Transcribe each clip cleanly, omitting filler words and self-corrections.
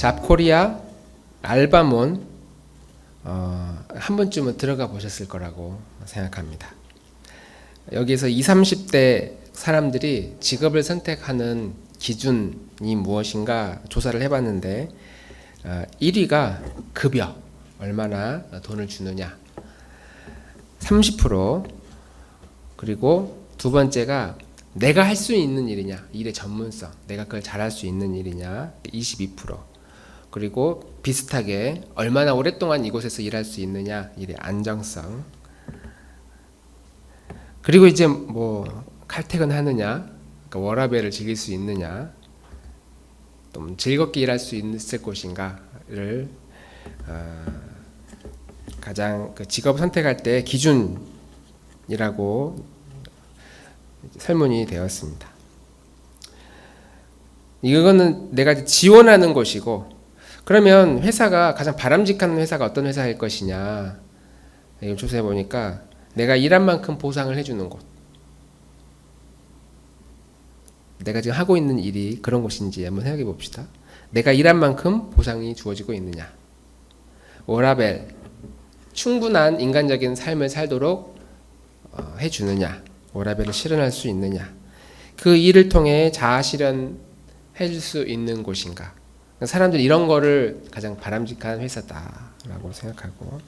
잡코리아, 알바몬 한 번쯤은 들어가 보셨을 거라고 생각합니다. 여기서 20, 30대 사람들이 직업을 선택하는 기준이 무엇인가 조사를 해봤는데 1위가 급여, 얼마나 돈을 주느냐 30%, 그리고 두 번째가 내가 할 수 있는 일이냐, 일의 전문성, 내가 그걸 잘할 수 있는 일이냐 22%, 그리고 비슷하게 얼마나 오랫동안 이곳에서 일할 수 있느냐, 일의 안정성, 그리고 이제 뭐 칼퇴근하느냐, 그러니까 워라밸을 즐길 수 있느냐, 또 즐겁게 일할 수 있을 것인가를 가장 그 직업 선택할 때 기준이라고 설문이 되었습니다. 이거는 내가 지원하는 곳이고, 그러면 회사가 가장 바람직한 회사가 어떤 회사일 것이냐, 이걸 조사해 보니까 내가 일한 만큼 보상을 해주는 곳, 내가 지금 하고 있는 일이 그런 곳인지 한번 생각해 봅시다. 내가 일한 만큼 보상이 주어지고 있느냐, 워라밸, 충분한 인간적인 삶을 살도록 해주느냐, 워라밸을 실현할 수 있느냐, 그 일을 통해 자아 실현 해줄 수 있는 곳인가. 사람들이 이런 거를 가장 바람직한 회사다라고 생각하고,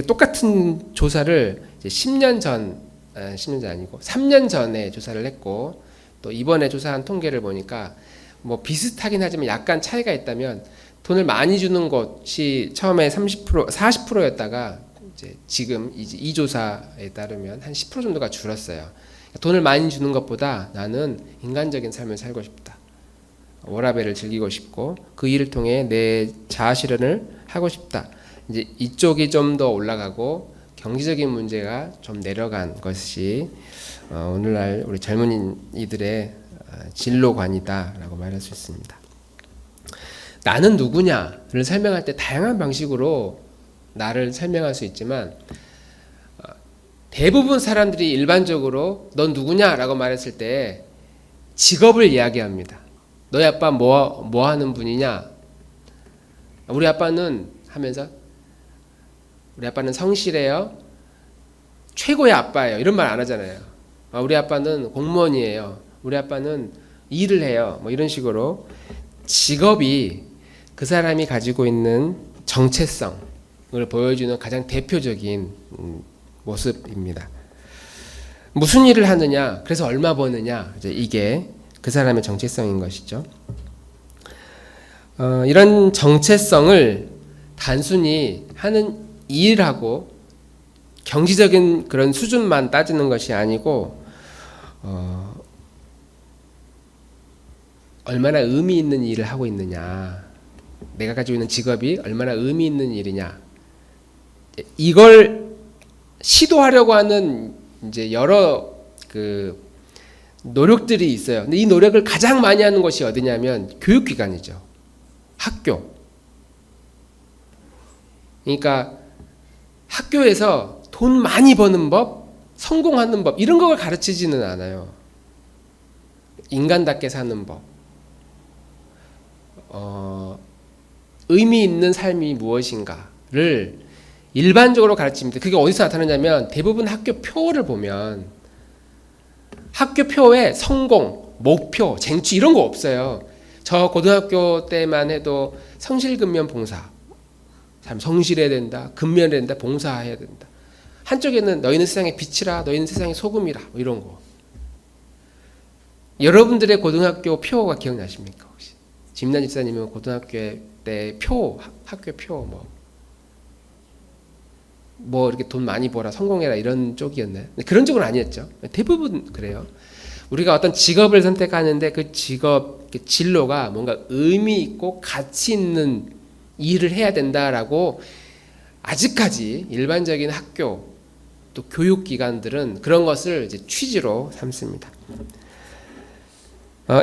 똑같은 조사를 이제 10년 전 아니고 3년 전에 조사를 했고, 또 이번에 조사한 통계를 보니까 뭐 비슷하긴 하지만 약간 차이가 있다면, 돈을 많이 주는 곳이 처음에 30%, 40%였다가 이제 지금 이 조사에 따르면 한 10% 정도가 줄었어요. 돈을 많이 주는 것보다 나는 인간적인 삶을 살고 싶다, 워라밸을 즐기고 싶고 그 일을 통해 내 자아 실현을 하고 싶다, 이제 이쪽이 좀 더 올라가고 경제적인 문제가 좀 내려간 것이 오늘날 우리 젊은이들의 진로관이다라고 말할 수 있습니다. 나는 누구냐를 설명할 때 다양한 방식으로 나를 설명할 수 있지만, 대부분 사람들이 일반적으로 넌 누구냐라고 말했을 때 직업을 이야기합니다. 너희 아빠 뭐 하는 분이냐? 우리 아빠는 하면서 우리 아빠는 성실해요. 최고의 아빠예요. 이런 말 안 하잖아요. 우리 아빠는 공무원이에요. 우리 아빠는 일을 해요. 뭐 이런 식으로 직업이 그 사람이 가지고 있는 정체성을 보여주는 가장 대표적인 모습입니다. 무슨 일을 하느냐, 그래서 얼마 버느냐, 이제 이게 그 사람의 정체성인 것이죠. 이런 정체성을 단순히 하는 일하고 경지적인 그런 수준만 따지는 것이 아니고, 얼마나 의미 있는 일을 하고 있느냐, 내가 가지고 있는 직업이 얼마나 의미 있는 일이냐, 이걸 시도하려고 하는 이제 여러 그 노력들이 있어요. 근데 이 노력을 가장 많이 하는 것이 어디냐면 교육기관이죠. 학교. 그러니까 학교에서 돈 많이 버는 법, 성공하는 법, 이런 걸 가르치지는 않아요. 인간답게 사는 법, 의미 있는 삶이 무엇인가를 일반적으로 가르칩니다. 그게 어디서 나타나냐면 대부분 학교 표를 보면 학교 표에 성공, 목표, 쟁취 이런 거 없어요. 저 고등학교 때만 해도 성실근면 봉사, 참 성실해야 된다, 근면해야 된다, 봉사해야 된다. 한쪽에는 너희는 세상의 빛이라, 너희는 세상의 소금이라, 뭐 이런 거. 여러분들의 고등학교 표가 기억나십니까 혹시? 김난 집사님은 고등학교 때 학교 표 뭐 이렇게 돈 많이 벌어 성공해라 이런 쪽이었나요? 그런 쪽은 아니었죠. 대부분 그래요. 우리가 어떤 직업을 선택하는데 그 직업, 그 진로가 뭔가 의미 있고 가치 있는 일을 해야 된다라고 아직까지 일반적인 학교 또 교육기관들은 그런 것을 이제 취지로 삼습니다.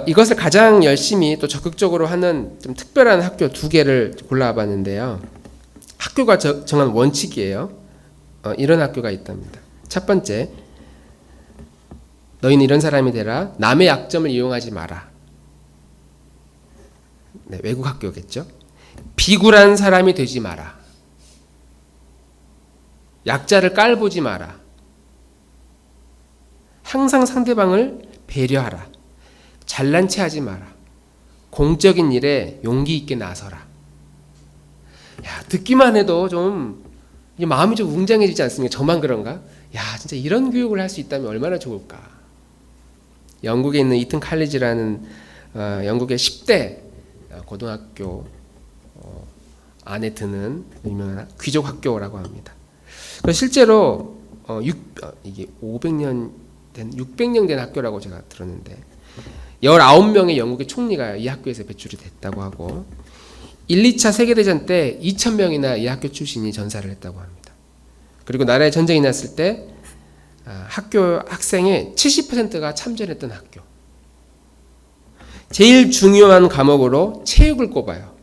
이것을 가장 열심히 또 적극적으로 하는 좀 특별한 학교 두 개를 골라봤는데요. 학교가 정한 원칙이에요. 이런 학교가 있답니다. 첫 번째, 너희는 이런 사람이 되라. 남의 약점을 이용하지 마라. 네, 외국 학교겠죠. 비굴한 사람이 되지 마라. 약자를 깔보지 마라. 항상 상대방을 배려하라. 잘난 체 하지 마라. 공적인 일에 용기 있게 나서라. 야, 듣기만 해도 좀 마음이 좀 웅장해지지 않습니까? 저만 그런가? 야, 진짜 이런 교육을 할 수 있다면 얼마나 좋을까. 영국에 있는 이튼 칼리지라는 영국의 10대 고등학교 안에 드는 유명한 귀족 학교라고 합니다. 실제로 이게 500년 된 600년 된 학교라고 제가 들었는데 19명의 영국의 총리가 이 학교에서 배출이 됐다고 하고 1, 2차 세계대전 때 2,000명이나 이 학교 출신이 전사를 했다고 합니다. 그리고 나라에 전쟁이 났을 때 학교 학생의 70%가 참전했던 학교. 제일 중요한 과목으로 체육을 꼽아요.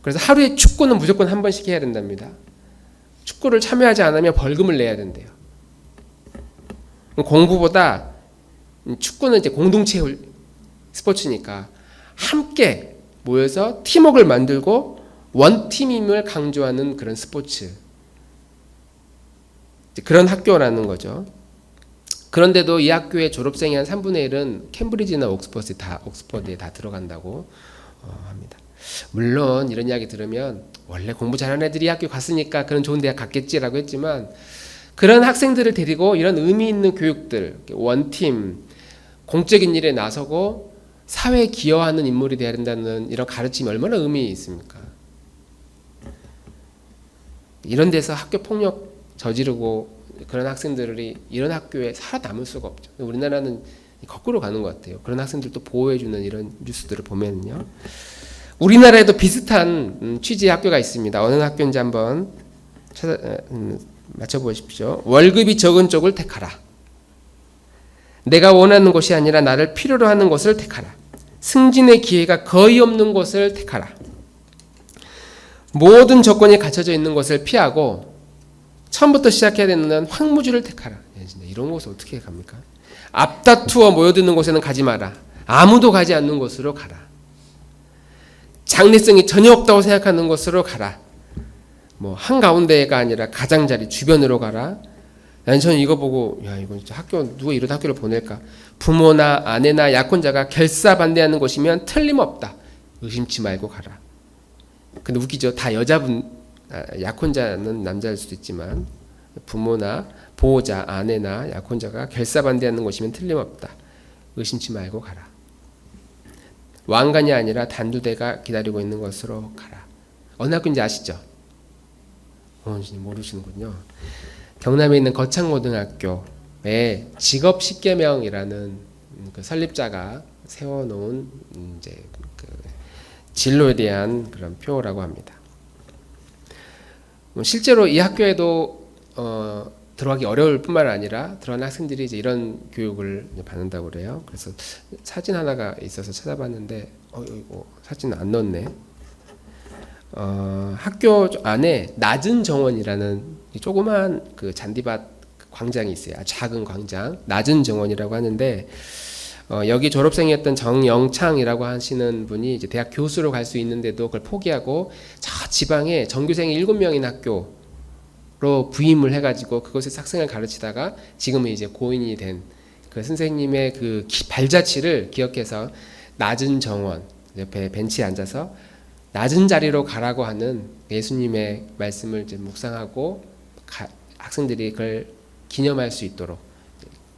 그래서 하루에 축구는 무조건 한 번씩 해야 된답니다. 축구를 참여하지 않으면 벌금을 내야 된대요. 공부보다 축구는 이제 공동체 스포츠니까 함께 모여서 팀워크를 만들고 원팀임을 강조하는 그런 스포츠. 그런 학교라는 거죠. 그런데도 이 학교의 졸업생이 한 3분의 1은 캠브리지나 옥스퍼드에 다 들어간다고 합니다. 물론 이런 이야기 들으면 원래 공부 잘하는 애들이 학교 갔으니까 그런 좋은 대학 갔겠지라고 했지만 그런 학생들을 데리고 이런 의미 있는 교육들, 원팀, 공적인 일에 나서고 사회에 기여하는 인물이 되어야 된다는 이런 가르침이 얼마나 의미 있습니까? 이런 데서 학교 폭력 저지르고 그런 학생들이 이런 학교에 살아남을 수가 없죠. 우리나라는 거꾸로 가는 것 같아요. 그런 학생들도 보호해주는 이런 뉴스들을 보면요. 우리나라에도 비슷한 취지의 학교가 있습니다. 어느 학교인지 한번 맞춰보십시오. 월급이 적은 쪽을 택하라. 내가 원하는 곳이 아니라 나를 필요로 하는 곳을 택하라. 승진의 기회가 거의 없는 곳을 택하라. 모든 조건이 갖춰져 있는 곳을 피하고 처음부터 시작해야 되는 황무지를 택하라. 진짜 이런 곳을 어떻게 갑니까? 앞다투어 모여드는 곳에는 가지 마라. 아무도 가지 않는 곳으로 가라. 장래성이 전혀 없다고 생각하는 곳으로 가라. 뭐 한가운데가 아니라 가장자리 주변으로 가라. 저는 이거 보고 야 이거 진짜 학교 누가 이런 학교를 보낼까? 부모나 아내나 약혼자가 결사반대하는 곳이면 틀림없다. 의심치 말고 가라. 근데 웃기죠. 다 여자분 약혼자는 남자일 수도 있지만 부모나 보호자 아내나 약혼자가 결사반대하는 곳이면 틀림없다. 의심치 말고 가라. 왕관이 아니라 단두대가 기다리고 있는 곳으로 가라. 어느 학교인지 아시죠? 모르시는군요. 경남에 있는 거창고등학교에 직업 10계명이라는 그 설립자가 세워놓은 이제 그 진로에 대한 그런 표라고 합니다. 실제로 이 학교에도 들어가기 어려울 뿐만 아니라 들어간 학생들이 이제 이런 교육을 받는다고 그래요. 그래서 사진 하나가 있어서 찾아봤는데 사진 안 넣었네. 학교 안에 낮은 정원이라는 조그만 그 잔디밭 광장이 있어요. 작은 광장, 낮은 정원이라고 하는데 여기 졸업생이었던 정영창이라고 하시는 분이 이제 대학 교수로 갈 수 있는데도 그걸 포기하고 저 지방에 전교생이 7명인 학교로 부임을 해가지고 그곳에서 학생을 가르치다가 지금은 이제 고인이 된 그 선생님의 그 발자취를 기억해서 낮은 정원 옆에 벤치에 앉아서 낮은 자리로 가라고 하는 예수님의 말씀을 이제 묵상하고 학생들이 그걸 기념할 수 있도록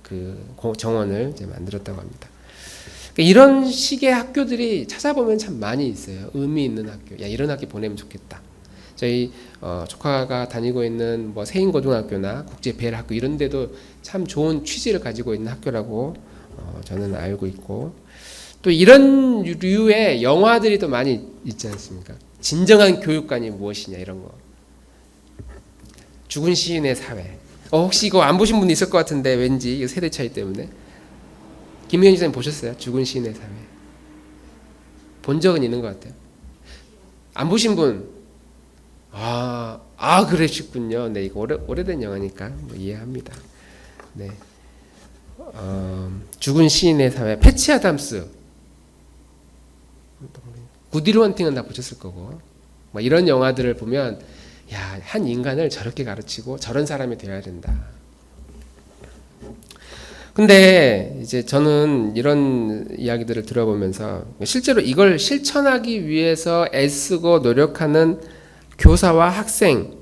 그 정원을 이제 만들었다고 합니다. 그러니까 이런 식의 학교들이 찾아보면 참 많이 있어요. 의미 있는 학교. 야 이런 학교 보내면 좋겠다. 저희 조카가 다니고 있는 뭐 세인고등학교나 국제배열학교 이런 데도 참 좋은 취지를 가지고 있는 학교라고 저는 알고 있고 또 이런 류의 영화들이 또 많이 있지 않습니까? 진정한 교육관이 무엇이냐 이런 거. 죽은 시인의 사회. 혹시 이거 안 보신 분 있을 것 같은데 왠지 세대 차이 때문에 김희연 지사님 보셨어요? 죽은 시인의 사회. 본 적은 있는 것 같아요. 안 보신 분? 그러시군요. 네, 이거 오래된 영화니까 뭐 이해합니다. 네, 죽은 시인의 사회. 패치 아담스. 굿윌 헌팅은 다 보셨을 거고, 뭐 이런 영화들을 보면 야, 한 인간을 저렇게 가르치고 저런 사람이 되어야 된다. 근데 이제 저는 이런 이야기들을 들어보면서 실제로 이걸 실천하기 위해서 애쓰고 노력하는 교사와 학생이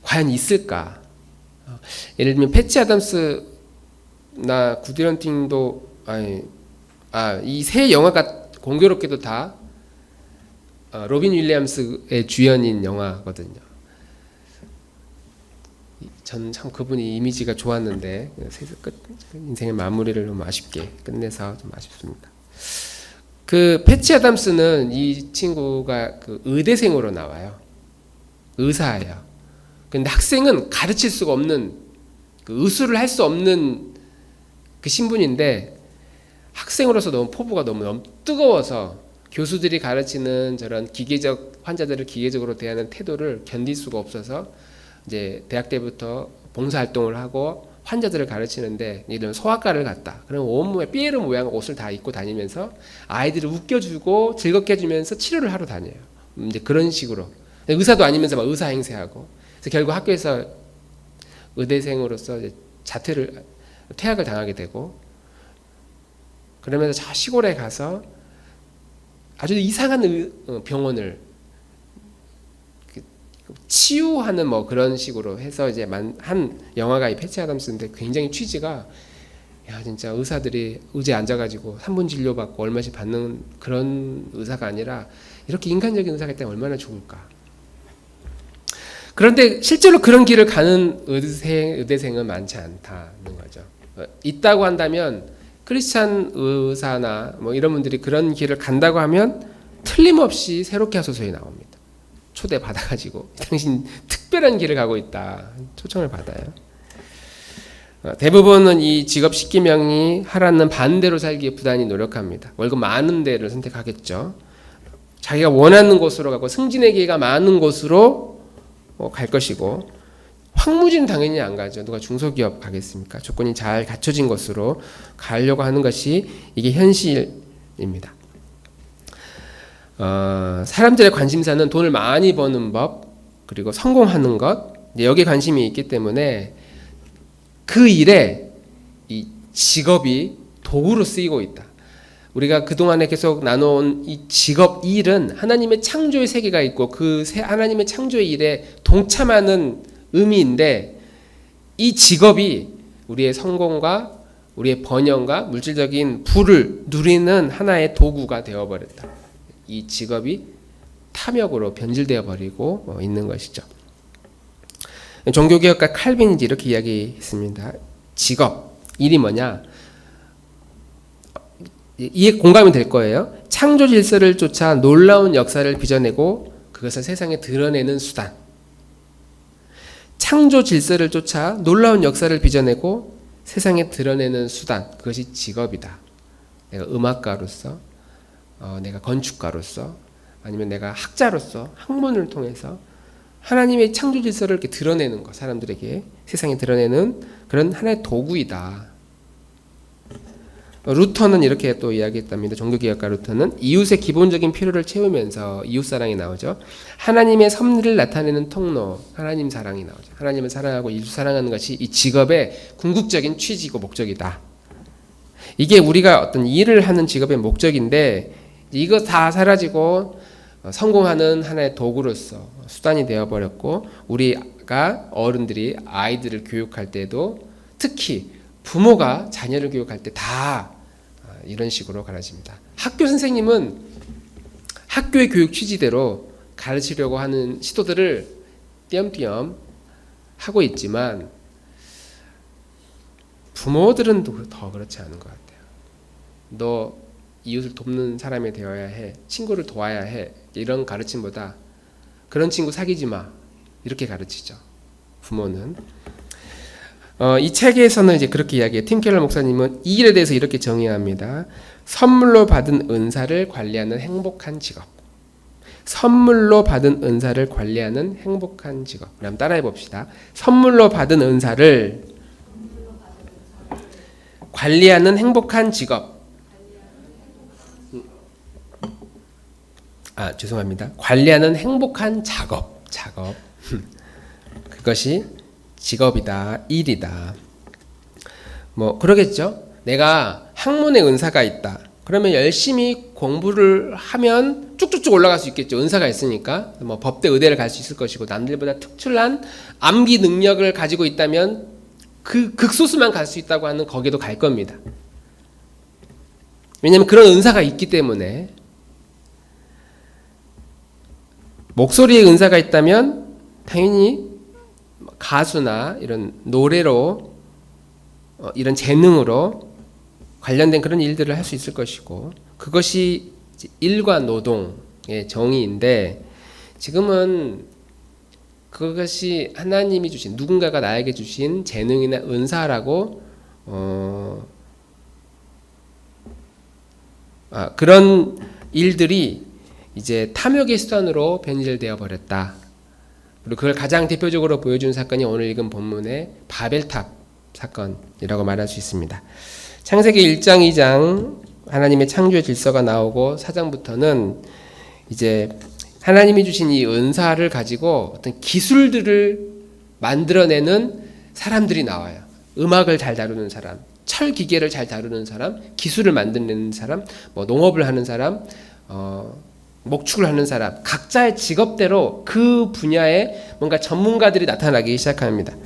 과연 있을까? 예를 들면 패치 아담스나 굿윌 헌팅도 이 세 영화가 공교롭게도 다 로빈 윌리엄스의 주연인 영화거든요. 저는 참 그분이 이미지가 좋았는데 인생의 마무리를 좀 아쉽게 끝내서 좀 아쉽습니다. 그 패치 아담스는 이 친구가 그 의대생으로 나와요. 의사예요. 근데 학생은 가르칠 수가 없는, 그 의술을 할 수 없는 그 신분인데, 학생으로서 너무 포부가 너무 뜨거워서 교수들이 가르치는 저런 환자들을 기계적으로 대하는 태도를 견딜 수가 없어서 이제 대학 때부터 봉사활동을 하고 환자들을 가르치는데, 이런 소아과를 갔다. 그럼 온몸에 삐에르 모양 옷을 다 입고 다니면서 아이들을 웃겨주고 즐겁게 해주면서 치료를 하러 다녀요. 이제 그런 식으로. 의사도 아니면서 막 의사 행세하고. 그래서 결국 학교에서 의대생으로서 이제 퇴학을 당하게 되고, 그러면서 저 시골에 가서 아주 이상한 병원을 치유하는 뭐 그런 식으로 해서 이제 한 영화가 이 패치 아담스인데, 굉장히 취지가 야 진짜 의사들이 의자에 앉아가지고 3분 진료받고 얼마씩 받는 그런 의사가 아니라 이렇게 인간적인 의사가 있다면 얼마나 좋을까. 그런데 실제로 그런 길을 가는 의대생은 많지 않다는 거죠. 있다고 한다면 크리스찬 의사나 뭐 이런 분들이 그런 길을 간다고 하면 틀림없이 새롭게 하소서에 나옵니다. 초대 받아가지고 당신 특별한 길을 가고 있다 초청을 받아요. 대부분은 이 직업 10기명이 하라는 반대로 살기에 부단히 노력합니다. 월급 많은 데를 선택하겠죠. 자기가 원하는 곳으로 가고 승진의 기회가 많은 곳으로 갈 것이고, 황무지는 당연히 안 가죠. 누가 중소기업 가겠습니까? 조건이 잘 갖춰진 곳으로 가려고 하는 것이 이게 현실입니다. 사람들의 관심사는 돈을 많이 버는 법, 그리고 성공하는 것, 여기에 관심이 있기 때문에 그 일에 이 직업이 도구로 쓰이고 있다. 우리가 그동안에 계속 나눠온 이 직업 일은 하나님의 창조의 세계가 있고 그 하나님의 창조의 일에 동참하는 의미인데, 이 직업이 우리의 성공과 우리의 번영과 물질적인 부를 누리는 하나의 도구가 되어버렸다. 이 직업이 탐욕으로 변질되어 버리고 있는 것이죠. 종교개혁가 칼빈이 이렇게 이야기했습니다. 직업, 일이 뭐냐? 이해 공감이 될 거예요. 창조 질서를 쫓아 놀라운 역사를 빚어내고 그것을 세상에 드러내는 수단. 창조 질서를 쫓아 놀라운 역사를 빚어내고 세상에 드러내는 수단. 그것이 직업이다. 내가 음악가로서, 내가 건축가로서, 아니면 내가 학자로서 학문을 통해서 하나님의 창조 질서를 이렇게 드러내는 것, 사람들에게 세상에 드러내는 그런 하나의 도구이다. 루터는 이렇게 또 이야기했답니다. 종교개혁가 루터는 이웃의 기본적인 필요를 채우면서, 이웃사랑이 나오죠. 하나님의 섭리를 나타내는 통로, 하나님 사랑이 나오죠. 하나님을 사랑하고 이웃 사랑하는 것이 이 직업의 궁극적인 취지고 목적이다. 이게 우리가 어떤 일을 하는 직업의 목적인데, 이거 다 사라지고 성공하는 하나의 도구로서 수단이 되어버렸고, 우리가 어른들이 아이들을 교육할 때도 특히 부모가 자녀를 교육할 때 다 이런 식으로 가르칩니다. 학교 선생님은 학교의 교육 취지대로 가르치려고 하는 시도들을 띄엄띄엄 하고 있지만, 부모들은 더 그렇지 않은 것 같아요. 너 이웃을 돕는 사람이 되어야 해, 친구를 도와야 해, 이런 가르침보다 그런 친구 사귀지 마, 이렇게 가르치죠. 부모는. 이 책에서는 이제 그렇게 이야기해요. 팀 켈러 목사님은 이 일에 대해서 이렇게 정의합니다. 선물로 받은 은사를 관리하는 행복한 직업. 선물로 받은 은사를 관리하는 행복한 직업. 그럼 따라해 봅시다. 선물로 받은 은사를 관리하는 행복한 직업. 죄송합니다. 관리하는 행복한 작업. 그것이 직업이다, 일이다. 뭐 그러겠죠. 내가 학문의 은사가 있다. 그러면 열심히 공부를 하면 쭉쭉쭉 올라갈 수 있겠죠. 은사가 있으니까. 뭐 법대 의대를 갈 수 있을 것이고, 남들보다 특출난 암기 능력을 가지고 있다면 그 극소수만 갈 수 있다고 하는 거기도 갈 겁니다. 왜냐하면 그런 은사가 있기 때문에. 목소리의 은사가 있다면 당연히 가수나 이런 노래로 이런 재능으로 관련된 그런 일들을 할 수 있을 것이고, 그것이 일과 노동의 정의인데, 지금은 그것이 하나님이 주신, 누군가가 나에게 주신 재능이나 은사라고 그런 일들이 이제 탐욕의 수단으로 변질되어 버렸다. 그리고 그걸 가장 대표적으로 보여준 사건이 오늘 읽은 본문의 바벨탑 사건이라고 말할 수 있습니다. 창세기 1장, 2장 하나님의 창조의 질서가 나오고 4장부터는 이제 하나님이 주신 이 은사를 가지고 어떤 기술들을 만들어내는 사람들이 나와요. 음악을 잘 다루는 사람, 철 기계를 잘 다루는 사람, 기술을 만드는 사람, 뭐 농업을 하는 사람, 목축을 하는 사람, 각자의 직업대로 그 분야에 뭔가 전문가들이 나타나기 시작합니다.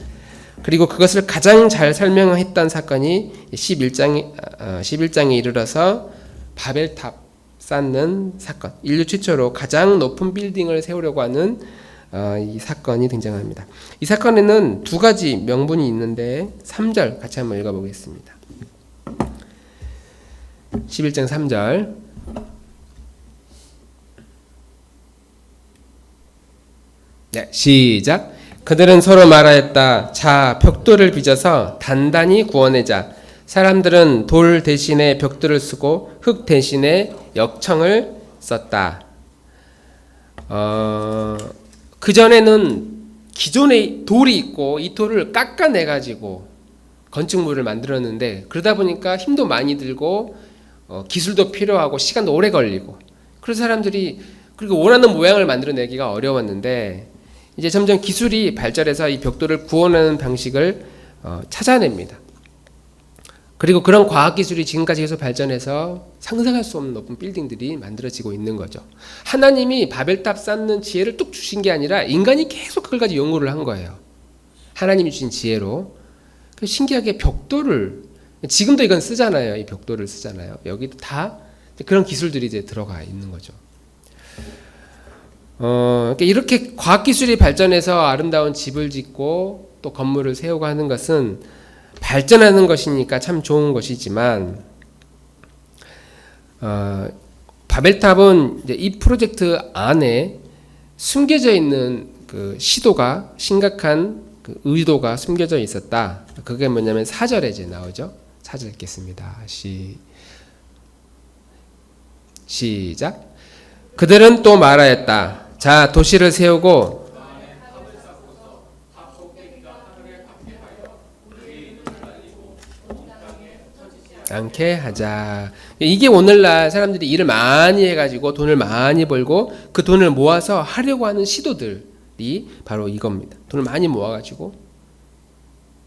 그리고 그것을 가장 잘 설명했던 사건이 11장에 이르러서 바벨탑 쌓는 사건, 인류 최초로 가장 높은 빌딩을 세우려고 하는 이 사건이 등장합니다. 이 사건에는 두 가지 명분이 있는데 3절 같이 한번 읽어보겠습니다. 11장 3절. 네, 시작. 그들은 서로 말하였다. 자, 벽돌을 빚어서 단단히 구워내자. 사람들은 돌 대신에 벽돌을 쓰고 흙 대신에 역청을 썼다. 그전에는 기존에 돌이 있고 이 돌을 깎아내가지고 건축물을 만들었는데, 그러다 보니까 힘도 많이 들고 기술도 필요하고 시간도 오래 걸리고, 그래서 사람들이 그리고 원하는 모양을 만들어내기가 어려웠는데, 이제 점점 기술이 발전해서 이 벽돌을 구워내는 방식을 찾아냅니다. 그리고 그런 과학기술이 지금까지 계속 발전해서 상상할 수 없는 높은 빌딩들이 만들어지고 있는 거죠. 하나님이 바벨탑 쌓는 지혜를 뚝 주신 게 아니라 인간이 계속 그걸 가지고 연구를 한 거예요. 하나님이 주신 지혜로. 신기하게 벽돌을, 지금도 이건 쓰잖아요. 이 벽돌을 쓰잖아요. 여기도 다 그런 기술들이 이제 들어가 있는 거죠. 이렇게 과학기술이 발전해서 아름다운 집을 짓고 또 건물을 세우고 하는 것은 발전하는 것이니까 참 좋은 것이지만, 바벨탑은 이제 이 프로젝트 안에 숨겨져 있는 그 시도가, 심각한 그 의도가 숨겨져 있었다. 그게 뭐냐면 4절에 이제 나오죠. 4절 읽겠습니다. 시작. 그들은 또 말하였다. 자, 도시를 세우고 않게 하자. 이게 오늘날 사람들이 일을 많이 해가지고 돈을 많이 벌고 그 돈을 모아서 하려고 하는 시도들이 바로 이겁니다. 돈을 많이 모아가지고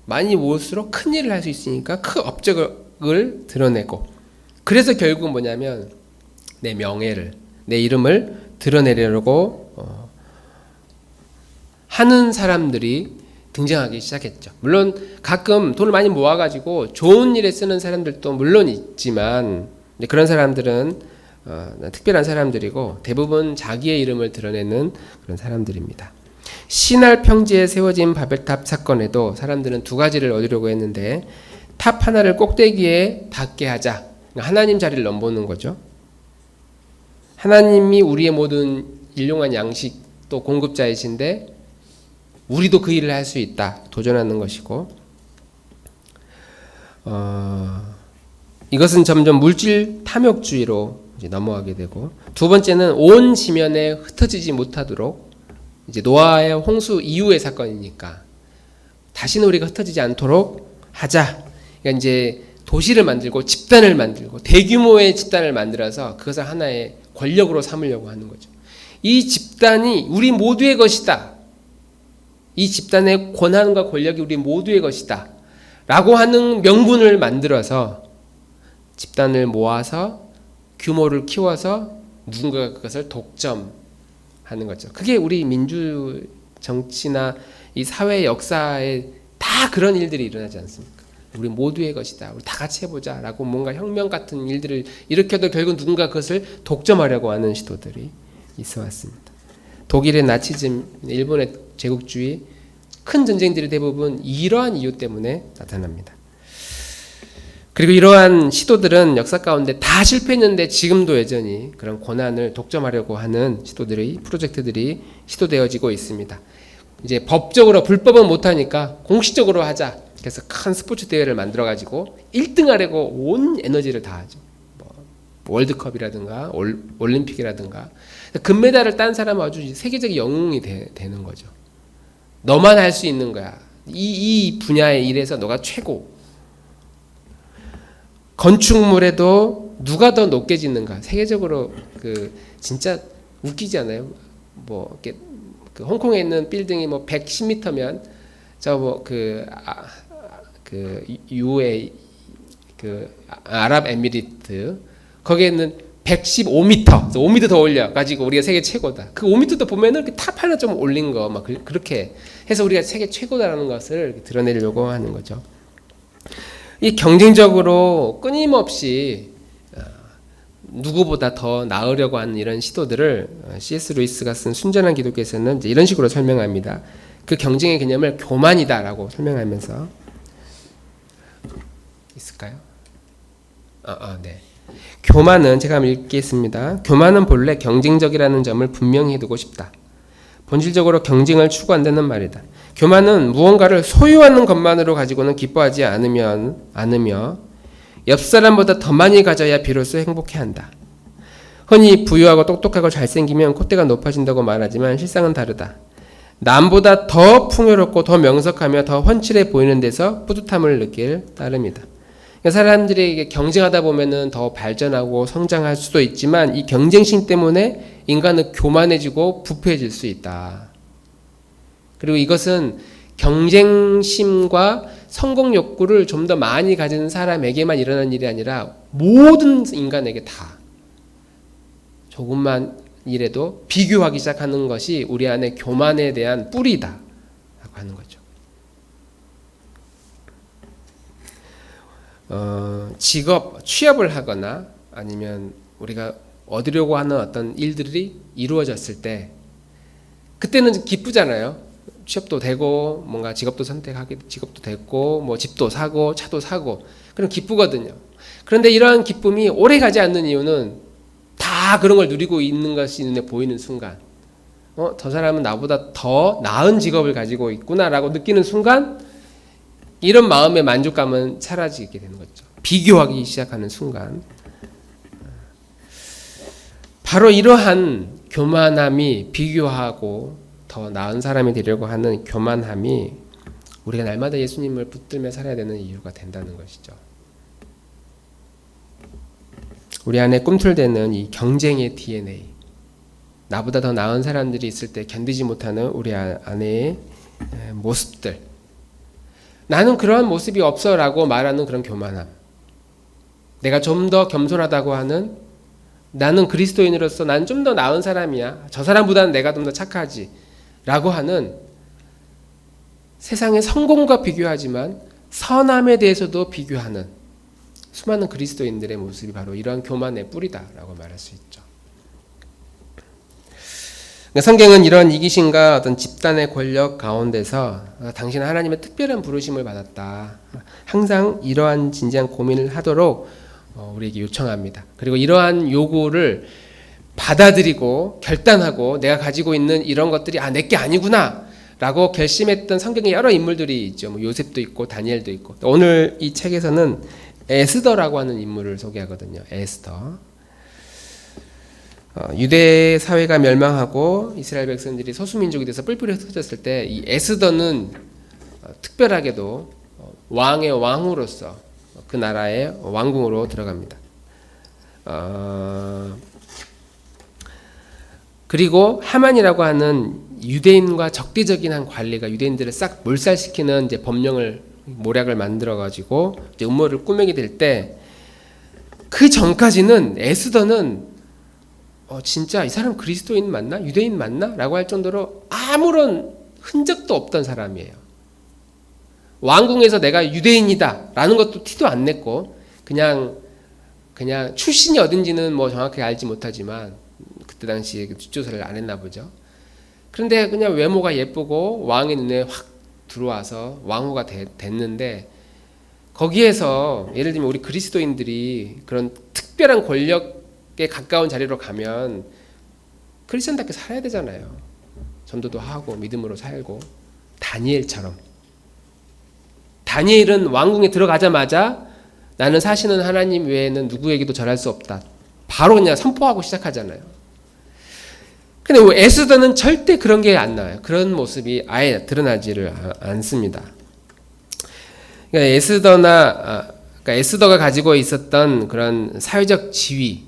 많이 모을수록 큰 일을 할 수 있으니까 큰 업적을 드러내고, 그래서 결국은 뭐냐면 내 명예를, 내 이름을 드러내려고 하는 사람들이 등장하기 시작했죠. 물론 가끔 돈을 많이 모아가지고 좋은 일에 쓰는 사람들도 물론 있지만, 그런 사람들은 특별한 사람들이고 대부분 자기의 이름을 드러내는 그런 사람들입니다. 신할 평지에 세워진 바벨탑 사건에도 사람들은 두 가지를 얻으려고 했는데, 탑 하나를 꼭대기에 닿게 하자. 하나님 자리를 넘보는 거죠. 하나님이 우리의 모든 일용한 양식 또 공급자이신데 우리도 그 일을 할 수 있다. 도전하는 것이고, 이것은 점점 물질 탐욕주의로 이제 넘어가게 되고, 두 번째는 온 지면에 흩어지지 못하도록, 이제 노아의 홍수 이후의 사건이니까 다시는 우리가 흩어지지 않도록 하자. 그러니까 이제 도시를 만들고 집단을 만들고 대규모의 집단을 만들어서 그것을 하나의 권력으로 삼으려고 하는 거죠. 이 집단이 우리 모두의 것이다. 이 집단의 권한과 권력이 우리 모두의 것이다. 라고 하는 명분을 만들어서 집단을 모아서 규모를 키워서 누군가가 그것을 독점하는 거죠. 그게 우리 민주 정치나 이 사회 역사에 다 그런 일들이 일어나지 않습니까? 우리 모두의 것이다. 우리 다 같이 해보자. 라고 뭔가 혁명 같은 일들을 일으켜도 결국 누군가 그것을 독점하려고 하는 시도들이 있어 왔습니다. 독일의 나치즘, 일본의 제국주의, 큰 전쟁들이 대부분 이러한 이유 때문에 나타납니다. 그리고 이러한 시도들은 역사 가운데 다 실패했는데 지금도 여전히 그런 권한을 독점하려고 하는 시도들이, 프로젝트들이 시도되어지고 있습니다. 이제 법적으로 불법은 못하니까 공식적으로 하자. 그래서 큰 스포츠 대회를 만들어가지고 1등 하려고 온 에너지를 다하죠. 뭐 월드컵이라든가 올림픽이라든가 금메달을 딴 사람은 아주 세계적 영웅이 되는 거죠. 너만 할 수 있는 거야. 이 분야의 일에서 너가 최고. 건축물에도 누가 더 높게 짓는가. 세계적으로 진짜 웃기지 않아요? 뭐 이렇게 홍콩에 있는 빌딩이 뭐 110m면 UAE 아랍에미리트 거기에 있는 115m, 5m 더 올려 가지고 우리가 세계 최고다. 그 5m도 보면은 탑 하나 좀 올린 거 막 그렇게 해서 우리가 세계 최고다라는 것을 드러내려고 하는 거죠. 이 경쟁적으로 끊임없이 누구보다 더 나으려고 하는 이런 시도들을 C.S. 루이스가 쓴 순전한 기독교에서는 이제 이런 식으로 설명합니다. 그 경쟁의 개념을 교만이다라고 설명하면서 있을까요? 네. 교만은 제가 한번 읽겠습니다. 교만은 본래 경쟁적이라는 점을 분명히 해두고 싶다. 본질적으로 경쟁을 추구한다는 말이다. 교만은 무언가를 소유하는 것만으로 가지고는 기뻐하지 않으며 옆 사람보다 더 많이 가져야 비로소 행복해한다. 흔히 부유하고 똑똑하고 잘생기면 콧대가 높아진다고 말하지만 실상은 다르다. 남보다 더 풍요롭고 더 명석하며 더 훤칠해 보이는 데서 뿌듯함을 느낄 따름이다. 그러니까 사람들이 경쟁하다 보면은 더 발전하고 성장할 수도 있지만 이 경쟁심 때문에 인간은 교만해지고 부패해질 수 있다. 그리고 이것은 경쟁심과 성공 욕구를 좀 더 많이 가진 사람에게만 일어나는 일이 아니라 모든 인간에게 다 조금만 이래도 비교하기 시작하는 것이 우리 안에 교만에 대한 뿌리다 라고 하는 거죠. 취업을 하거나 아니면 우리가 얻으려고 하는 어떤 일들이 이루어졌을 때 그때는 기쁘잖아요. 취업도 되고 뭔가 직업도 됐고 뭐 집도 사고 차도 사고 그럼 기쁘거든요. 그런데 이러한 기쁨이 오래 가지 않는 이유는 다 그런 걸 누리고 있는 것이 눈에 보이는 순간 저 사람은 나보다 더 나은 직업을 가지고 있구나라고 느끼는 순간 이런 마음의 만족감은 사라지게 되는 거죠. 비교하기 시작하는 순간 바로 이러한 교만함이 비교하고 더 나은 사람이 되려고 하는 교만함이 우리가 날마다 예수님을 붙들며 살아야 되는 이유가 된다는 것이죠. 우리 안에 꿈틀대는 이 경쟁의 DNA, 나보다 더 나은 사람들이 있을 때 견디지 못하는 우리 안의 모습들, 나는 그러한 모습이 없어라고 말하는 그런 교만함, 내가 좀 더 겸손하다고 하는 나는 그리스도인으로서 난 좀 더 나은 사람이야, 저 사람보다는 내가 좀 더 착하지 라고 하는 세상의 성공과 비교하지만 선함에 대해서도 비교하는 수많은 그리스도인들의 모습이 바로 이러한 교만의 뿌리다라고 말할 수 있죠. 성경은 이런 이기심과 어떤 집단의 권력 가운데서 당신은 하나님의 특별한 부르심을 받았다. 항상 이러한 진지한 고민을 하도록 우리에게 요청합니다. 그리고 이러한 요구를 받아들이고 결단하고 내가 가지고 있는 이런 것들이 내게 아니구나 라고 결심했던 성경의 여러 인물들이 있죠. 뭐 요셉도 있고 다니엘도 있고, 오늘 이 책에서는 에스더라고 하는 인물을 소개하거든요. 에스더. 유대 사회가 멸망하고 이스라엘 백성들이 소수민족이 돼서 뿔뿔이 흩어졌을 때 이 에스더는 특별하게도 왕의 왕으로서 그 나라의 왕궁으로 들어갑니다. 그리고 하만이라고 하는 유대인과 적대적인 한 관리가 유대인들을 싹 몰살시키는 이제 법령을 모략을 만들어 가지고 이제 음모를 꾸미게 될 때 그 전까지는 에스더는 진짜 이 사람 그리스도인 맞나? 유대인 맞나? 라고 할 정도로 아무런 흔적도 없던 사람이에요. 왕궁에서 내가 유대인이다 라는 것도 티도 안 냈고 그냥 출신이 어딘지는 뭐 정확하게 알지 못하지만 그때 당시에 뒷조사를 안 했나 보죠. 그런데 그냥 외모가 예쁘고 왕의 눈에 확 들어와서 왕후가 됐는데 거기에서 예를 들면 우리 그리스도인들이 그런 특별한 권력에 가까운 자리로 가면 크리스천답게 살아야 되잖아요. 전도도 하고 믿음으로 살고 다니엘처럼. 다니엘은 왕궁에 들어가자마자 나는 사시는 하나님 외에는 누구에게도 절할 수 없다. 바로 그냥 선포하고 시작하잖아요. 근데 에스더는 절대 그런 게 안 나와요. 그런 모습이 아예 드러나지를 않습니다. 그러니까 에스더가 가지고 있었던 그런 사회적 지위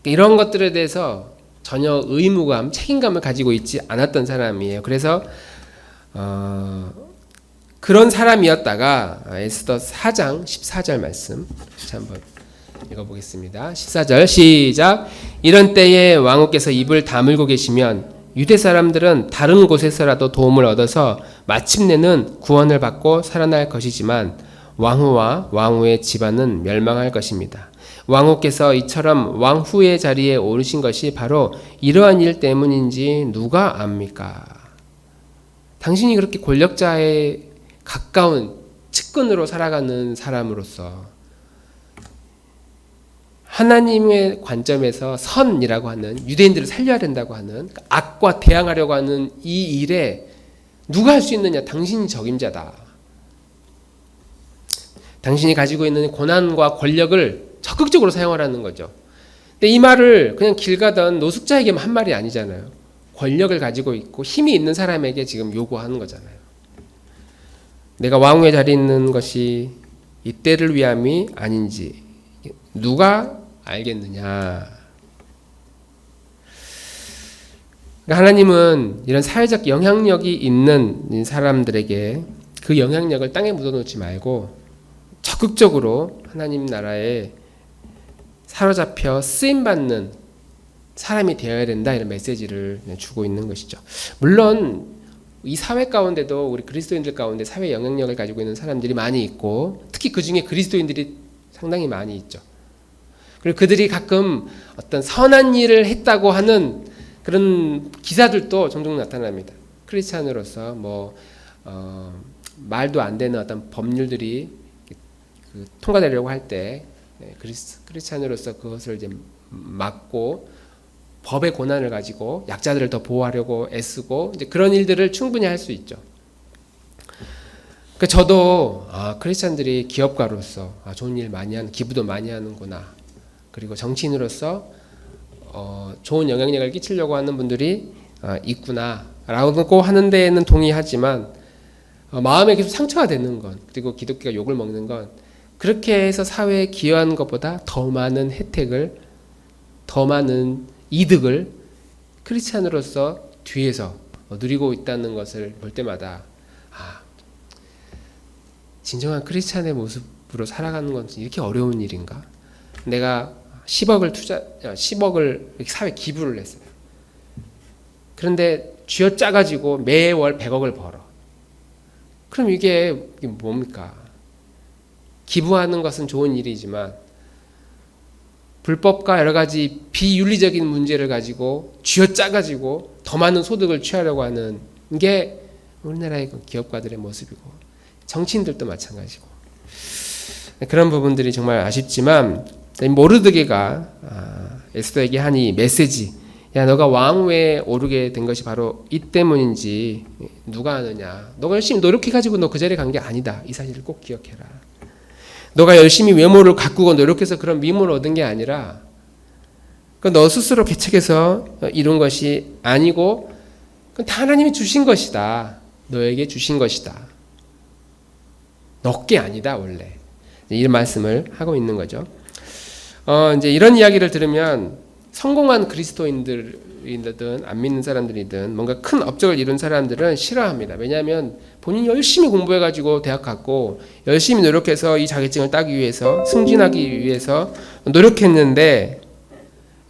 이런 것들에 대해서 전혀 의무감, 책임감을 가지고 있지 않았던 사람이에요. 그래서 그런 사람이었다가 에스더 4장 14절 말씀 한번 읽어보겠습니다. 14절 시작. 이런 때에 왕후께서 입을 다물고 계시면 유대 사람들은 다른 곳에서라도 도움을 얻어서 마침내는 구원을 받고 살아날 것이지만 왕후와 왕후의 집안은 멸망할 것입니다. 왕후께서 이처럼 왕후의 자리에 오르신 것이 바로 이러한 일 때문인지 누가 압니까? 당신이 그렇게 권력자에 가까운 측근으로 살아가는 사람으로서 하나님의 관점에서 선이라고 하는 유대인들을 살려야 된다고 하는 악과 대항하려고 하는 이 일에 누가 할 수 있느냐? 당신이 적임자다. 당신이 가지고 있는 고난과 권력을 적극적으로 사용하라는 거죠. 근데 이 말을 그냥 길 가던 노숙자에게만 한 말이 아니잖아요. 권력을 가지고 있고 힘이 있는 사람에게 지금 요구하는 거잖아요. 내가 왕후의 자리에 있는 것이 이때를 위함이 아닌지 누가 알겠느냐. 그러니까 하나님은 이런 사회적 영향력이 있는 사람들에게 그 영향력을 땅에 묻어놓지 말고 적극적으로 하나님 나라에 사로잡혀 쓰임받는 사람이 되어야 된다, 이런 메시지를 주고 있는 것이죠. 물론 이 사회 가운데도 우리 그리스도인들 가운데 사회 영향력을 가지고 있는 사람들이 많이 있고 특히 그 중에 그리스도인들이 상당히 많이 있죠. 그리고 그들이 가끔 어떤 선한 일을 했다고 하는 그런 기사들도 종종 나타납니다. 크리스찬으로서 말도 안 되는 어떤 법률들이 통과되려고 할 때 크리스찬으로서 그것을 이제 막고 법의 고난을 가지고 약자들을 더 보호하려고 애쓰고 이제 그런 일들을 충분히 할 수 있죠. 그러니까 저도 크리스찬들이 기업가로서 좋은 일 많이 하는, 기부도 많이 하는구나. 그리고 정치인으로서 좋은 영향력을 끼치려고 하는 분들이 있구나라고 하는 데에는 동의하지만 마음에 계속 상처가 되는 건, 그리고 기독교가 욕을 먹는 건 그렇게 해서 사회에 기여하는 것보다 더 많은 혜택을, 더 많은 이득을 크리스찬으로서 뒤에서 누리고 있다는 것을 볼 때마다 진정한 크리스찬의 모습으로 살아가는 건 이렇게 어려운 일인가? 내가 10억을 사회 기부를 했어요. 그런데 쥐어짜가지고 매월 100억을 벌어. 그럼 이게 뭡니까? 기부하는 것은 좋은 일이지만 불법과 여러 가지 비윤리적인 문제를 가지고 쥐어짜가지고 더 많은 소득을 취하려고 하는 게 우리나라의 기업가들의 모습이고 정치인들도 마찬가지고 그런 부분들이 정말 아쉽지만 모르드게가 에스더에게 한 이 메시지, 야 너가 왕위에 오르게 된 것이 바로 이 때문인지 누가 아느냐. 너가 열심히 노력해가지고 너 그 자리에 간 게 아니다. 이 사실을 꼭 기억해라. 너가 열심히 외모를 가꾸고 노력해서 그런 미모를 얻은 게 아니라 너 스스로 개척해서 이룬 것이 아니고 그건 다 하나님이 주신 것이다. 너에게 주신 것이다. 너게 아니다 원래. 이런 말씀을 하고 있는 거죠. 이제 이런 이야기를 들으면 성공한 그리스도인들이든 안 믿는 사람들이든 뭔가 큰 업적을 이룬 사람들은 싫어합니다. 왜냐하면 본인이 열심히 공부해가지고 대학 갔고 열심히 노력해서 이 자격증을 따기 위해서 승진하기 위해서 노력했는데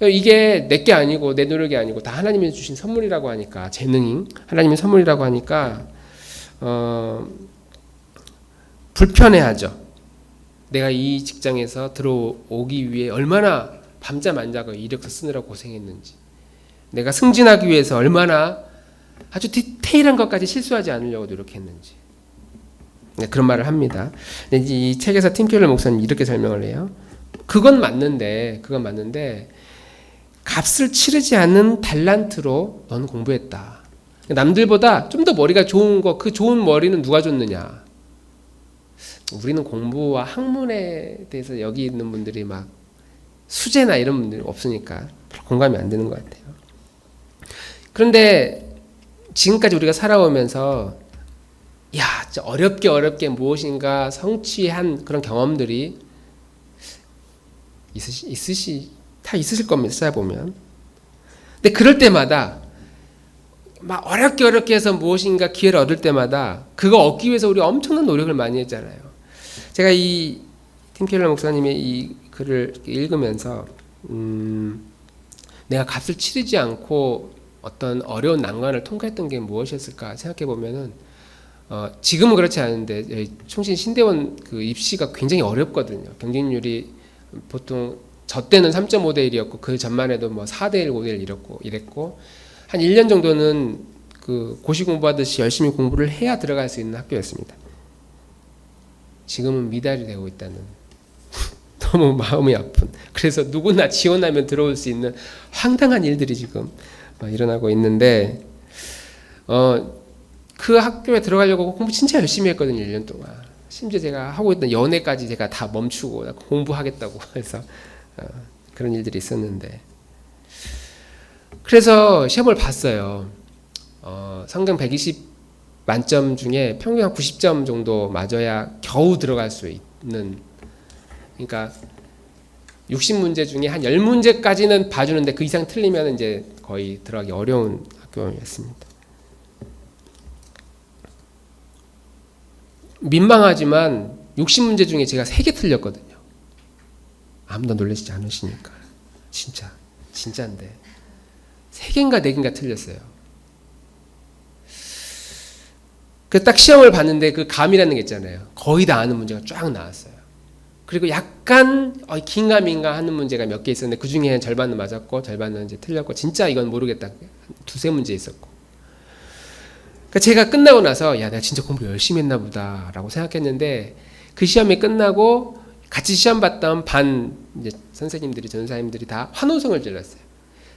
이게 내게 아니고 내 노력이 아니고 다 하나님이 주신 선물이라고 하니까, 재능이 하나님의 선물이라고 하니까 불편해하죠. 내가 이 직장에서 들어오기 위해 얼마나 밤잠 안 자고 이력서 쓰느라고 고생했는지, 내가 승진하기 위해서 얼마나 아주 디테일한 것까지 실수하지 않으려고 노력했는지, 그런 말을 합니다. 이 책에서 팀 켈러 목사님 이렇게 설명을 해요. 그건 맞는데 값을 치르지 않는 달란트로 넌 공부했다. 남들보다 좀 더 머리가 좋은 거, 그 좋은 머리는 누가 줬느냐? 우리는 공부와 학문에 대해서 여기 있는 분들이 막 수재나 이런 분들이 없으니까 공감이 안 되는 것 같아요. 그런데 지금까지 우리가 살아오면서 진짜 어렵게 무엇인가 성취한 그런 경험들이 다 있으실 겁니다. 찾아보면. 근데 그럴 때마다 막 어렵게 해서 무엇인가 기회를 얻을 때마다 그거 얻기 위해서 우리가 엄청난 노력을 많이 했잖아요. 제가 이 팀 켈러 목사님의 이 글을 읽으면서 내가 값을 치르지 않고 어떤 어려운 난관을 통과했던 게 무엇이었을까 생각해 보면은 지금은 그렇지 않은데 충신 신대원 그 입시가 굉장히 어렵거든요. 경쟁률이 보통 저 때는 3.5대 1이었고 그 전만 해도 뭐 4대 1, 5대 1 이랬고 한 1년 정도는 그 고시 공부하듯이 열심히 공부를 해야 들어갈 수 있는 학교였습니다. 지금은 미달이 되고 있다는 너무 마음이 아픈, 그래서 누구나 지원하면 들어올 수 있는 황당한 일들이 지금 일어나고 있는데 그 학교에 들어가려고 공부 진짜 열심히 했거든요. 1년 동안. 심지어 제가 하고 있던 연애까지 제가 다 멈추고 공부하겠다고 해서 그런 일들이 있었는데, 그래서 시험을 봤어요. 성경 120 만점 중에 평균 한 90점 정도 맞아야 겨우 들어갈 수 있는, 그러니까 60문제 중에 한 10문제까지는 봐주는데 그 이상 틀리면 이제 거의 들어가기 어려운 학교였습니다. 민망하지만 60문제 중에 제가 3개 틀렸거든요. 아무도 놀라시지 않으시니까. 진짜인데 3개인가 4개인가 틀렸어요. 그 딱 시험을 봤는데 그 감이라는 게 있잖아요. 거의 다 아는 문제가 쫙 나왔어요. 그리고 약간 긴가민가 하는 문제가 몇 개 있었는데 그 중에 절반은 맞았고 절반은 이제 틀렸고, 진짜 이건 모르겠다. 2-3문제 있었고. 그러니까 제가 끝나고 나서 내가 진짜 공부 열심히 했나 보다라고 생각했는데, 그 시험이 끝나고 같이 시험 봤던 반 이제 선생님들이, 전사님들이 다 환호성을 질렀어요.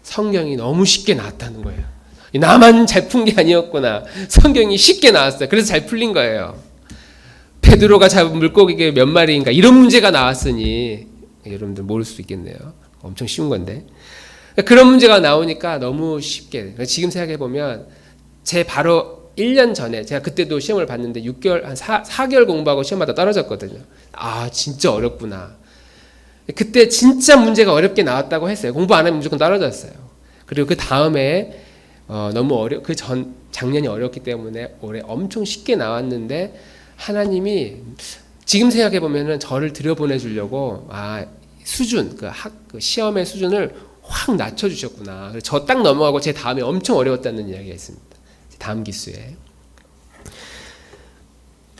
성경이 너무 쉽게 나왔다는 거예요. 나만 잘 푼 게 아니었구나. 성경이 쉽게 나왔어요. 그래서 잘 풀린 거예요. 베드로가 잡은 물고기가 몇 마리인가 이런 문제가 나왔으니 여러분들 모를 수 있겠네요. 엄청 쉬운 건데. 그런 문제가 나오니까 너무 쉽게. 지금 생각해 보면 제 바로 1년 전에 제가 그때도 시험을 봤는데 6개월, 한 4개월 공부하고 시험마다 떨어졌거든요. 진짜 어렵구나. 그때 진짜 문제가 어렵게 나왔다고 했어요. 공부 안 하면 무조건 떨어졌어요. 그리고 그 다음에 너무 작년이 어렵기 때문에 올해 엄청 쉽게 나왔는데, 하나님이 지금 생각해 보면은 저를 들여보내주려고 수준, 그 시험의 수준을 확 낮춰주셨구나. 저 딱 넘어가고 제 다음에 엄청 어려웠다는 이야기가 있습니다. 다음 기수에.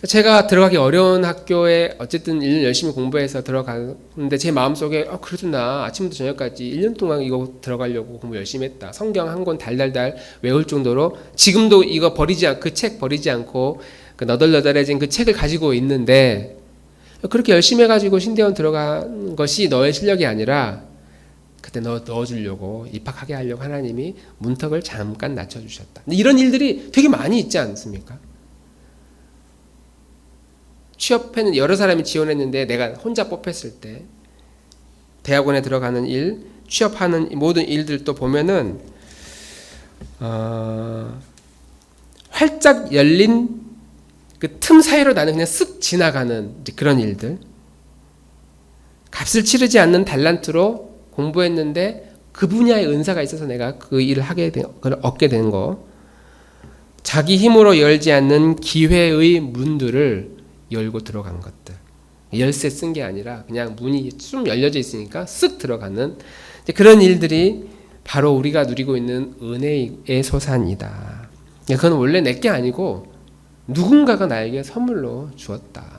제가 들어가기 어려운 학교에 어쨌든 1년 열심히 공부해서 들어갔는데 제 마음속에 그래도 나 아침부터 저녁까지 1년 동안 이거 들어가려고 공부 열심히 했다. 성경 한 권 달달달 외울 정도로 지금도 이거 그 책 버리지 않고 그 너덜너덜해진 그 책을 가지고 있는데, 그렇게 열심히 해가지고 신대원 들어간 것이 너의 실력이 아니라 그때 넣어주려고, 입학하게 하려고 하나님이 문턱을 잠깐 낮춰주셨다. 이런 일들이 되게 많이 있지 않습니까? 취업에는 여러 사람이 지원했는데 내가 혼자 뽑혔을 때, 대학원에 들어가는 일, 취업하는 모든 일들도 보면은 활짝 열린 그 틈 사이로 나는 그냥 쓱 지나가는 그런 일들. 값을 치르지 않는 달란트로 공부했는데 그 분야의 은사가 있어서 내가 그 일을 얻게 된 거. 자기 힘으로 열지 않는 기회의 문들을 열고 들어간 것들. 열쇠 쓴 게 아니라 그냥 문이 좀 열려져 있으니까 쓱 들어가는 그런 일들이 바로 우리가 누리고 있는 은혜의 소산이다. 그건 원래 내 게 아니고 누군가가 나에게 선물로 주었다.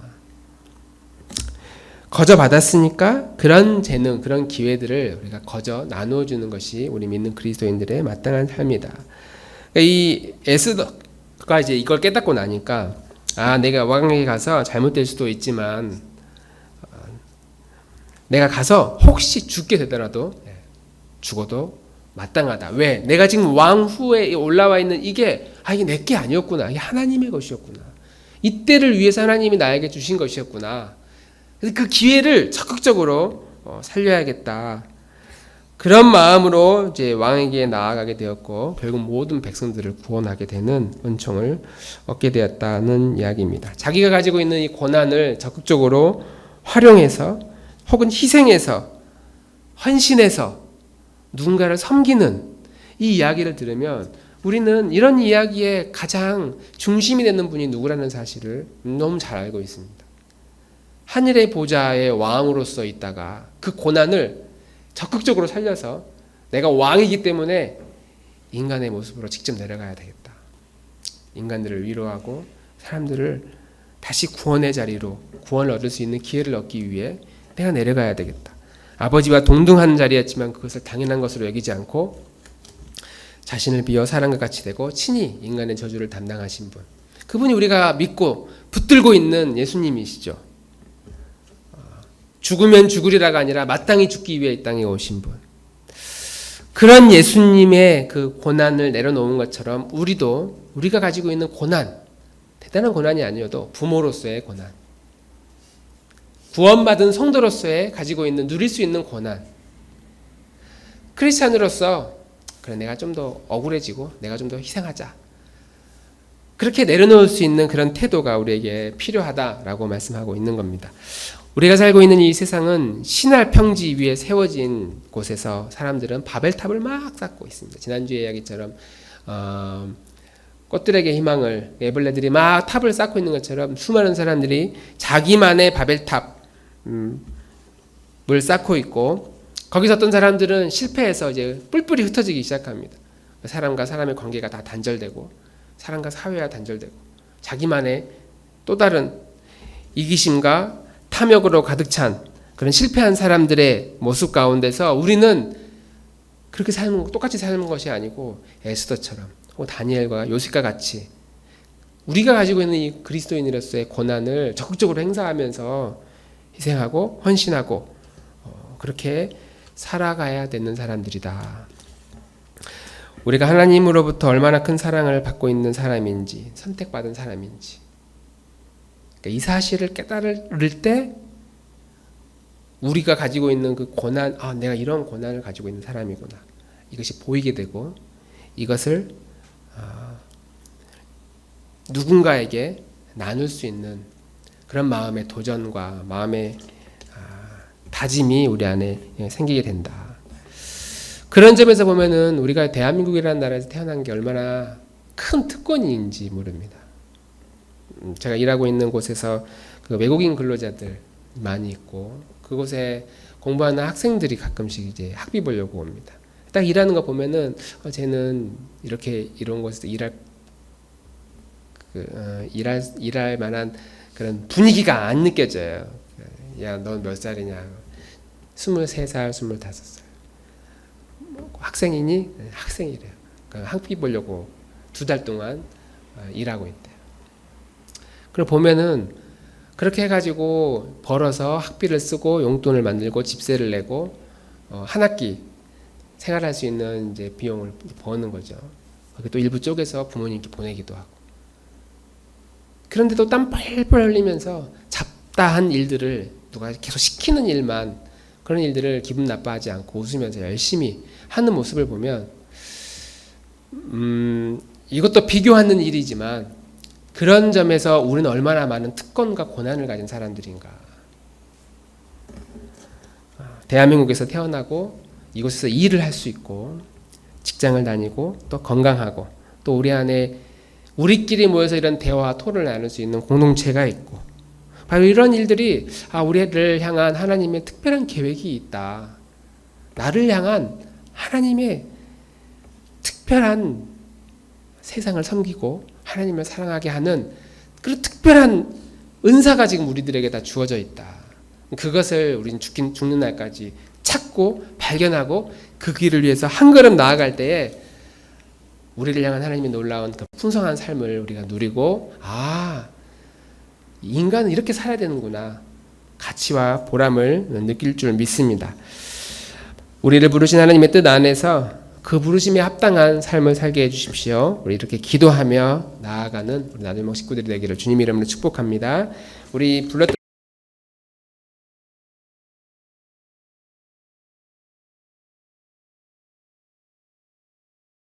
거저 받았으니까 그런 재능, 그런 기회들을 우리가 거저 나누어주는 것이 우리 믿는 그리스도인들의 마땅한 삶이다. 이 에스더가 이제 이걸 깨닫고 나니까 내가 왕에게 가서 잘못될 수도 있지만 내가 가서 혹시 죽게 되더라도 죽어도 마땅하다. 왜? 내가 지금 왕 후에 올라와 있는 이게 이게 내 게 아니었구나. 이게 하나님의 것이었구나. 이때를 위해서 하나님이 나에게 주신 것이었구나. 그래서 그 기회를 적극적으로 살려야겠다. 그런 마음으로 이제 왕에게 나아가게 되었고 결국 모든 백성들을 구원하게 되는 은총을 얻게 되었다는 이야기입니다. 자기가 가지고 있는 이 고난을 적극적으로 활용해서 혹은 희생해서 헌신해서 누군가를 섬기는 이 이야기를 들으면 우리는 이런 이야기의 가장 중심이 되는 분이 누구라는 사실을 너무 잘 알고 있습니다. 하늘의 보좌의 왕으로서 있다가 그 고난을 적극적으로 살려서 내가 왕이기 때문에 인간의 모습으로 직접 내려가야 되겠다. 인간들을 위로하고 사람들을 다시 구원의 자리로 구원을 얻을 수 있는 기회를 얻기 위해 내가 내려가야 되겠다. 아버지와 동등한 자리였지만 그것을 당연한 것으로 여기지 않고 자신을 비워 사람과 같이 되고 친히 인간의 저주를 담당하신 분. 그분이 우리가 믿고 붙들고 있는 예수님이시죠. 죽으면 죽으리라가 아니라 마땅히 죽기 위해 이 땅에 오신 분. 그런 예수님의 그 고난을 내려놓은 것처럼 우리가 가지고 있는 고난, 대단한 고난이 아니어도 부모로서의 고난, 구원받은 성도로서의 가지고 있는 누릴 수 있는 고난, 크리스찬으로서 그래 내가 좀 더 억울해지고 내가 좀 더 희생하자, 그렇게 내려놓을 수 있는 그런 태도가 우리에게 필요하다라고 말씀하고 있는 겁니다. 우리가 살고 있는 이 세상은 신할 평지 위에 세워진 곳에서 사람들은 바벨탑을 막 쌓고 있습니다. 지난주에 이야기처럼 꽃들에게 희망을 애벌레들이 막 탑을 쌓고 있는 것처럼 수많은 사람들이 자기만의 바벨탑을 쌓고 있고 거기서 어떤 사람들은 실패해서 이제 뿔뿔이 흩어지기 시작합니다. 사람과 사람의 관계가 다 단절되고 사람과 사회가 단절되고 자기만의 또 다른 이기심과 탐욕으로 가득 찬 그런 실패한 사람들의 모습 가운데서 우리는 그렇게 똑같이 사는 것이 아니고 에스더처럼 혹은 다니엘과 요셉과 같이 우리가 가지고 있는 이 그리스도인으로서의 고난을 적극적으로 행사하면서 희생하고 헌신하고 그렇게 살아가야 되는 사람들이다. 우리가 하나님으로부터 얼마나 큰 사랑을 받고 있는 사람인지, 선택받은 사람인지, 그러니까 이 사실을 깨달을 때 우리가 가지고 있는 그 고난, 내가 이런 고난을 가지고 있는 사람이구나, 이것이 보이게 되고 이것을 누군가에게 나눌 수 있는 그런 마음의 도전과 마음의 다짐이 우리 안에 생기게 된다. 그런 점에서 보면은 우리가 대한민국이라는 나라에서 태어난 게 얼마나 큰 특권인지 모릅니다. 제가 일하고 있는 곳에서 그 외국인 근로자들 많이 있고 그곳에 공부하는 학생들이 가끔씩 이제 학비 보려고 옵니다. 딱 일하는 거 보면은 쟤는 이렇게 이런 곳에서 일할 만한 그런 분위기가 안 느껴져요. 야, 너 몇 살이냐? 23살, 25살. 학생이니? 학생이래요. 그러니까 학비 보려고 2달 동안 일하고 있대요. 그걸 보면은 그렇게 해가지고 벌어서 학비를 쓰고 용돈을 만들고 집세를 내고 한 학기 생활할 수 있는 이제 비용을 버는 거죠. 또 일부 쪼개서 부모님께 보내기도 하고. 그런데도 땀 펄펄 흘리면서 잡다한 일들을 누가 계속 시키는 일만, 그런 일들을 기분 나빠하지 않고 웃으면서 열심히 하는 모습을 보면 이것도 비교하는 일이지만 그런 점에서 우리는 얼마나 많은 특권과 고난을 가진 사람들인가. 대한민국에서 태어나고 이곳에서 일을 할 수 있고 직장을 다니고 또 건강하고 또 우리 안에 우리끼리 모여서 이런 대화와 토론을 나눌 수 있는 공동체가 있고 바로 이런 일들이 우리를 향한 하나님의 특별한 계획이 있다. 나를 향한 하나님의 특별한 세상을 섬기고 하나님을 사랑하게 하는 그런 특별한 은사가 지금 우리들에게 다 주어져 있다. 그것을 우리는 죽는 날까지 찾고 발견하고 그 길을 위해서 한 걸음 나아갈 때에 우리를 향한 하나님의 놀라운 그 풍성한 삶을 우리가 누리고 인간은 이렇게 살아야 되는구나. 가치와 보람을 느낄 줄 믿습니다. 우리를 부르신 하나님의 뜻 안에서 그 부르심에 합당한 삶을 살게 해주십시오. 우리 이렇게 기도하며 나아가는 우리 나들목 식구들이 되기를 주님 이름으로 축복합니다. 우리 불렀던